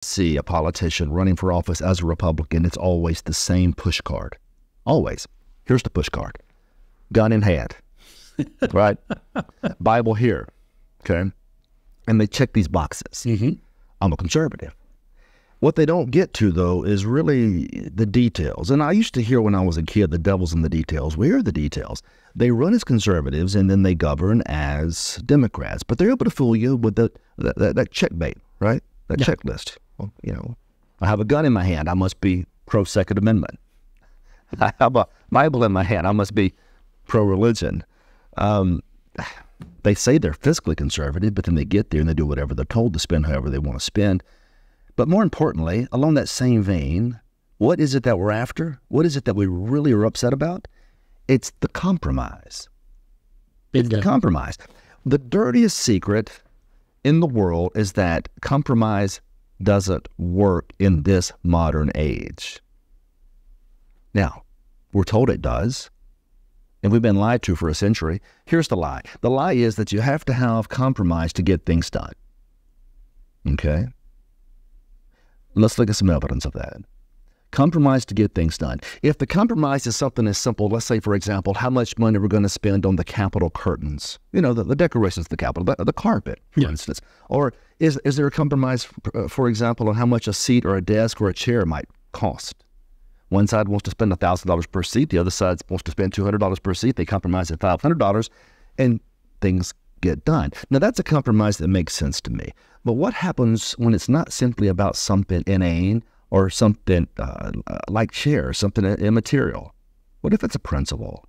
See a politician running for office as a Republican, it's always the same push card. Always. Here's the push card. Gun in hand, right? Bible here, okay? And they check these boxes. I'm a conservative. What they don't get to, though, is really the details. And I used to hear when I was a kid, the devil's in the details. Where are the details? They run as conservatives, and then they govern as Democrats. But they're able to fool you with that checkmate, right? That checklist. Well, you know, I have a gun in my hand. I must be pro-Second Amendment. I have a Bible in my hand. I must be pro-religion. They say they're fiscally conservative, but then they get there and they do whatever they're told to spend however they want to spend. But more importantly, along that same vein, what is it that we're after? What is it that we really are upset about? It's the compromise. It's the compromise. The dirtiest secret in the world is that compromise doesn't work in this modern age. Now, we're told it does, and we've been lied to for a century. Here's the lie. The lie is that you have to have compromise to get things done. Okay? Let's look at some evidence of that. Compromise to get things done. If the compromise is something as simple, let's say, for example, how much money we're going to spend on the Capitol curtains, you know, the decorations of the Capitol, the carpet, for instance. Or is there a compromise, for example, on how much a seat or a desk or a chair might cost? One side wants to spend $1,000 per seat. The other side wants to spend $200 per seat. They compromise at $500, and things get done. Now, that's a compromise that makes sense to me. But what happens when it's not simply about something inane or something like chairs, something immaterial? What if it's a principle?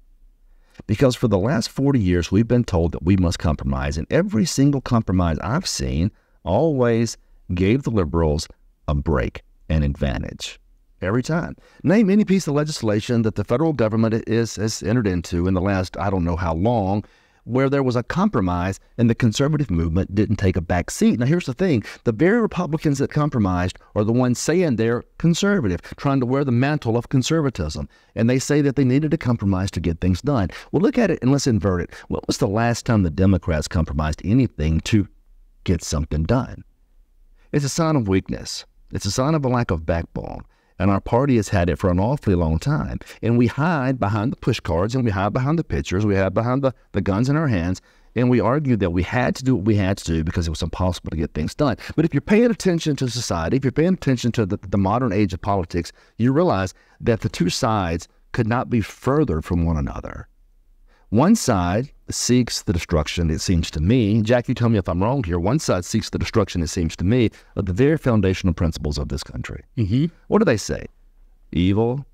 Because for the last 40 years, we've been told that we must compromise, and every single compromise I've seen always gave the liberals a break, an advantage. Every time. Name any piece of legislation that the federal government has entered into in the last, I don't know how long, where there was a compromise and the conservative movement didn't take a back seat. Now, here's the thing. The very Republicans that compromised are the ones saying they're conservative, trying to wear the mantle of conservatism. And they say that they needed to compromise to get things done. Well, look at it and let's invert it. When was the last time the Democrats compromised anything to get something done? It's a sign of weakness. It's a sign of a lack of backbone. And our party has had it for an awfully long time. And we hide behind the push cards, and we hide behind the pictures, we hide behind the guns in our hands, and we argue that we had to do what we had to do because it was impossible to get things done. But if you're paying attention to society, if you're paying attention to the modern age of politics, you realize that the two sides could not be further from one another. One side seeks the destruction, it seems to me. Jack, you tell me if I'm wrong here. One side seeks the destruction, it seems to me, of the very foundational principles of this country. What do they say? Evil,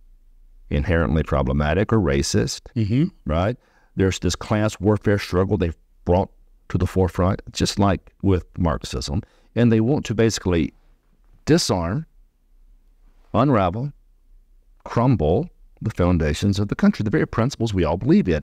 inherently problematic or racist, right? There's this class warfare struggle they've brought to the forefront, just like with Marxism. And they want to basically disarm, unravel, crumble the foundations of the country, the very principles we all believe in.